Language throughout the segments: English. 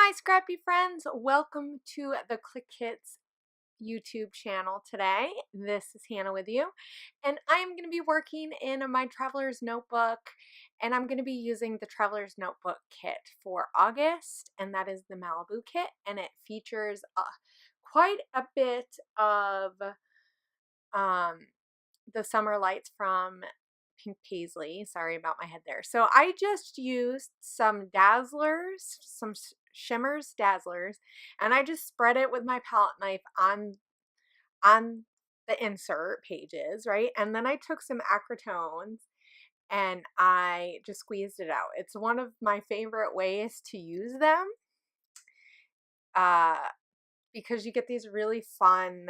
Hi, scrappy friends. Welcome to the Clique YouTube channel today. This is Hannah with you, and I'm going to be working in my Traveler's Notebook, and I'm going to be using the Traveler's Notebook kit for August, and that is the Malibu kit, and it features quite a bit of the summer lights from Paislee. Sorry about my head there. So I just used some dazzlers, some shimmers dazzlers, and I just spread it with my palette knife on the insert pages, right? And then I took some acrytones and I just squeezed it out. It's one of my favorite ways to use them because you get these really fun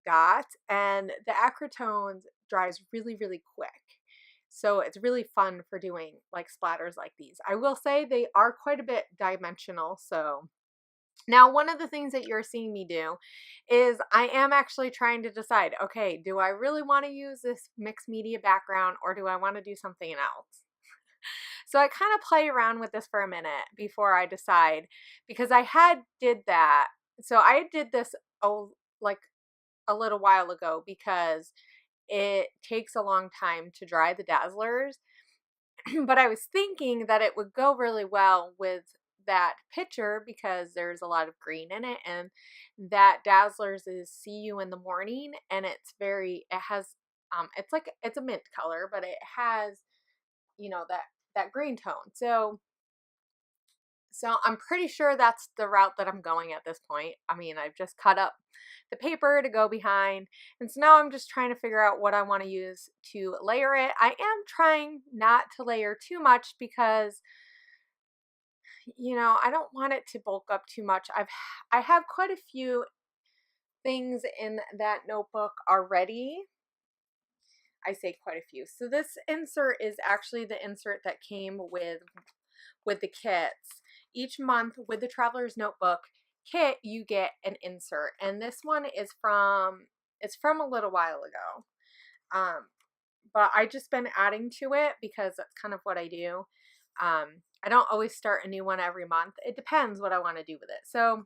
dots, and the acrytones dries really quick. So it's really fun for doing like splatters like these. I will say they are quite a bit dimensional. So now one of the things that you're seeing me do is I am actually trying to decide, okay, do I really want to use this mixed media background or do I want to do something else? So I kind of play around with this for a minute before I decide, because I did that. So I did this like a little while ago because it takes a long time to dry the dazzlers. But I was thinking that it would go really well with that picture because there's a lot of green in it, and that dazzlers is See You in the Morning, and it has it's a mint color, but it has, you know, that green tone. So I'm pretty sure that's the route that I'm going at this point. I mean, I've just cut up the paper to go behind. And so now I'm just trying to figure out what I want to use to layer it. I am trying not to layer too much because, you know, I don't want it to bulk up too much. I have quite a few things in that notebook already. I say quite a few. So this insert is actually the insert that came with the kits. Each month with the Traveler's Notebook kit, you get an insert, and this one is from a little while ago. But I just been adding to it because that's kind of what I do. I don't always start a new one every month. It depends what I want to do with it. So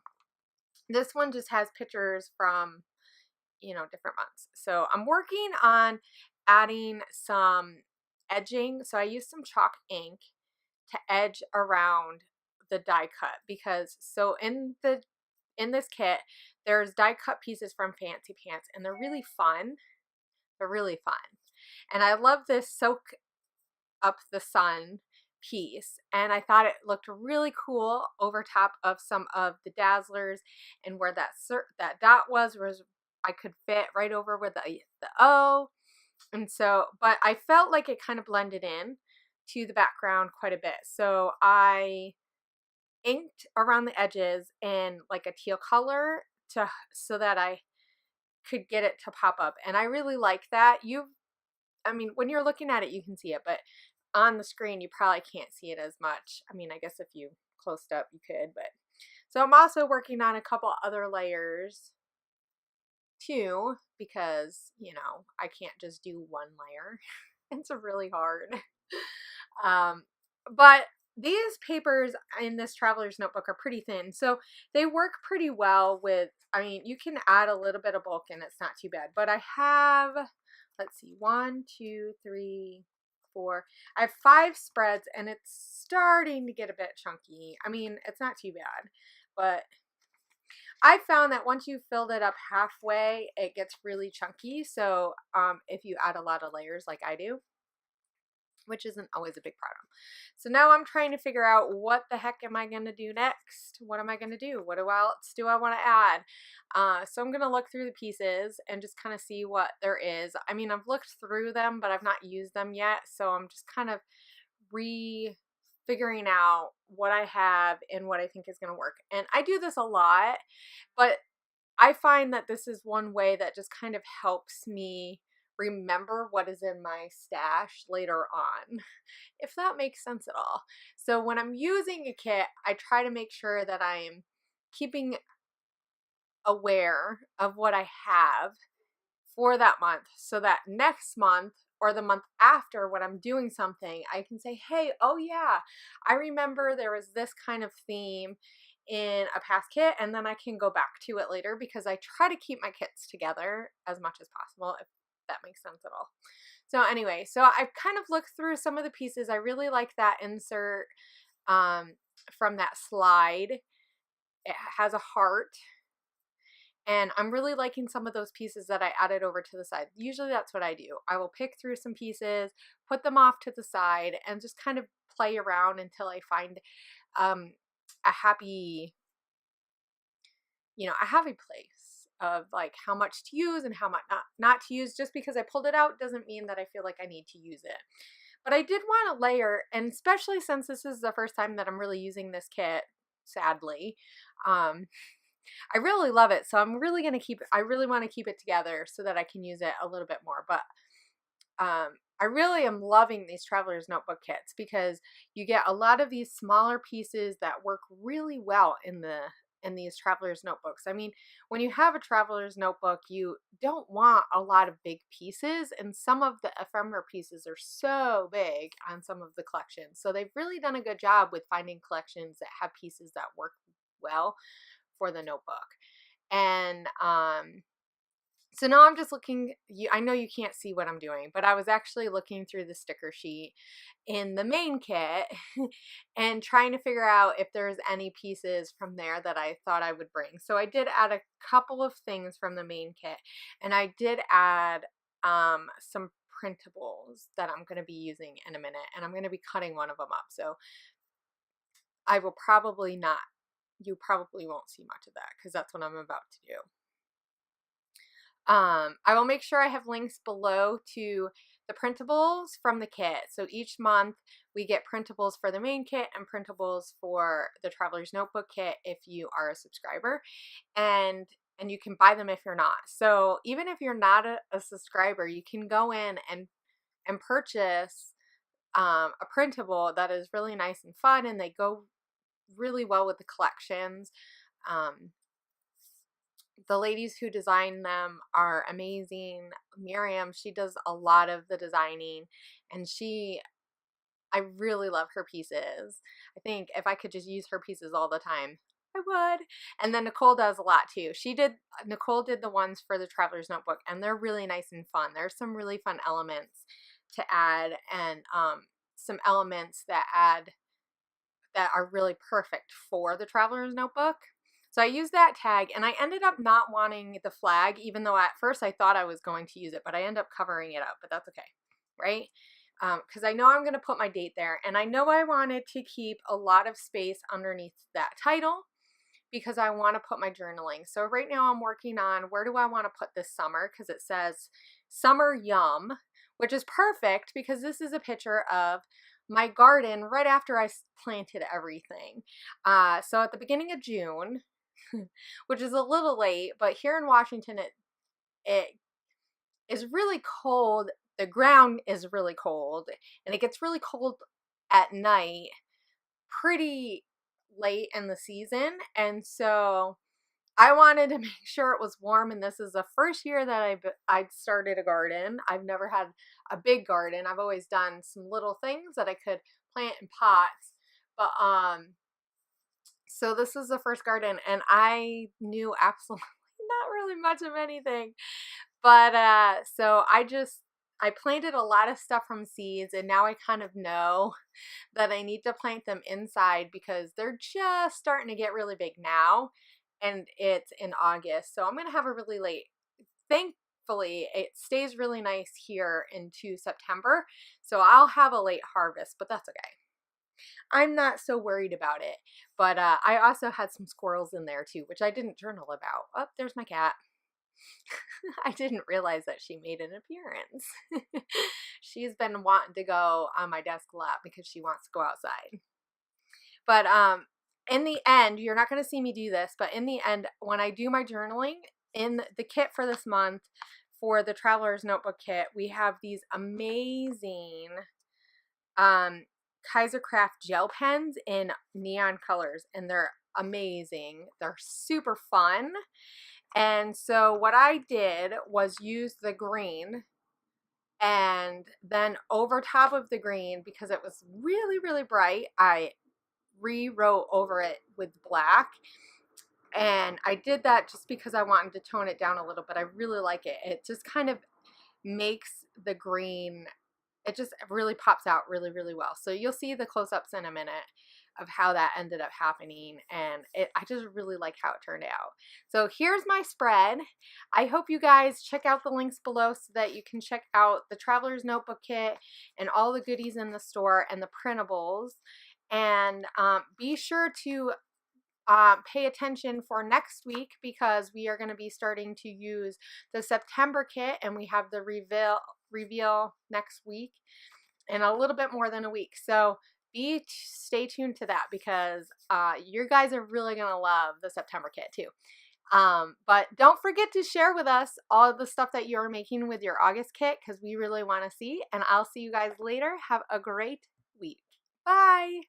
this one just has pictures from, you know, different months. So I'm working on adding some edging. So I used some chalk ink to edge around the die cut, because so in this kit there's die cut pieces from Fancy Pants, and they're really fun. They're really fun. And I love this Soak Up the Sun piece, and I thought it looked really cool over top of some of the dazzlers, and where that dot was I could fit right over with the O. And so, but I felt like it kind of blended in to the background quite a bit. So I inked around the edges in like a teal color so that I could get it to pop up. And I really like that. I mean, when you're looking at it, you can see it, but on the screen, you probably can't see it as much. I mean, I guess if you closed up, you could, but so I'm also working on a couple other layers too, because, you know, I can't just do one layer. It's really hard. But these papers in this Traveler's Notebook are pretty thin, so they work pretty well with, I mean, you can add a little bit of bulk and it's not too bad. But I have, let's see, 1, 2, 3, 4. I have 5 spreads, and it's starting to get a bit chunky. I mean, it's not too bad, but I found that once you've filled it up halfway, it gets really chunky. So if you add a lot of layers like I do, which isn't always a big problem. So now I'm trying to figure out, what the heck am I going to do next? What am I going to do? What else do I want to add? So I'm going to look through the pieces and just kind of see what there is. I mean, I've looked through them, but I've not used them yet. So I'm just kind of figuring out what I have and what I think is going to work. And I do this a lot, but I find that this is one way that just kind of helps me remember what is in my stash later on, if that makes sense at all. So when I'm using a kit, I try to make sure that I'm keeping aware of what I have for that month, so that next month or the month after, when I'm doing something, I can say, hey, oh yeah, I remember there was this kind of theme in a past kit and then I can go back to it later, because I try to keep my kits together as much as possible, if that makes sense at all. So anyway, so I've kind of looked through some of the pieces. I really like that insert from that slide. It has a heart. And I'm really liking some of those pieces that I added over to the side. Usually that's what I do. I will pick through some pieces, put them off to the side, and just kind of play around until I find a happy, a happy place of like how much to use and how much not to use. Just because I pulled it out doesn't mean that I feel like I need to use it. But I did want to layer, and especially since this is the first time that I'm really using this kit, sadly, I really love it. So I'm really going to keep it. I really want to keep it together so that I can use it a little bit more. But I really am loving these Traveler's Notebook kits, because you get a lot of these smaller pieces that work really well in these Traveler's Notebooks. I mean, when you have a Traveler's Notebook, you don't want a lot of big pieces, and some of the ephemera pieces are so big on some of the collections. So they've really done a good job with finding collections that have pieces that work well for the notebook. And so now I'm just looking, I know you can't see what I'm doing, but I was actually looking through the sticker sheet in the main kit and trying to figure out if there's any pieces from there that I thought I would bring. So I did add a couple of things from the main kit, and I did add some printables that I'm going to be using in a minute, and I'm going to be cutting one of them up. So I will probably not, you probably won't see much of that, because that's what I'm about to do. I will make sure I have links below to the printables from the kit. So each month we get printables for the main kit and printables for the Traveler's Notebook kit if you are a subscriber, and you can buy them if you're not. So even if you're not a subscriber, you can go in and purchase a printable that is really nice and fun, and they go really well with the collections. The ladies who design them are amazing. Miriam, she does a lot of the designing, and I really love her pieces. I think if I could just use her pieces all the time, I would. And then Nicole does a lot too. Nicole did the ones for the Traveler's Notebook, and they're really nice and fun. There's some really fun elements to add, and some elements that are really perfect for the Traveler's Notebook. So I used that tag, and I ended up not wanting the flag, even though at first I thought I was going to use it, but I ended up covering it up, but that's okay, right? Because I know I'm going to put my date there, and I know I wanted to keep a lot of space underneath that title, because I want to put my journaling. So right now I'm working on, where do I want to put this summer, because it says Summer Yum, which is perfect because this is a picture of my garden right after I planted everything. So at the beginning of June, which is a little late, but here in Washington it is really cold. The ground is really cold, and it gets really cold at night pretty late in the season. And so I wanted to make sure it was warm, and this is the first year that I'd started a garden. I've never had a big garden. I've always done some little things that I could plant in pots, but so this is the first garden, and I knew absolutely not really much of anything. But so I planted a lot of stuff from seeds, and now I kind of know that I need to plant them inside, because they're just starting to get really big now, and it's in August. So I'm going to have a really late, thankfully it stays really nice here into September. So I'll have a late harvest, but that's okay. I'm not so worried about it. But I also had some squirrels in there too, which I didn't journal about. Oh, there's my cat. I didn't realize that she made an appearance. She's been wanting to go on my desk a lot because she wants to go outside. But in the end, you're not going to see me do this, but in the end, when I do my journaling in the kit for this month, for the Traveler's Notebook kit, we have these amazing Kaisercraft gel pens in neon colors, and they're amazing. They're super fun. And so what I did was use the green, and then over top of the green, because it was really, really bright, I rewrote over it with black. And I did that just because I wanted to tone it down a little, but I really like it. It just kind of makes the green, it just really pops out really, really well. So you'll see the close-ups in a minute of how that ended up happening, and I just really like how it turned out. So here's my spread. I hope you guys check out the links below so that you can check out the Traveler's Notebook Kit and all the goodies in the store and the printables. And be sure to pay attention for next week, because we are going to be starting to use the September kit, and we have the reveal next week in a little bit more than a week. So stay tuned to that, because you guys are really going to love the September kit too. But don't forget to share with us all of the stuff that you're making with your August kit, because we really want to see. And I'll see you guys later. Have a great week. Bye.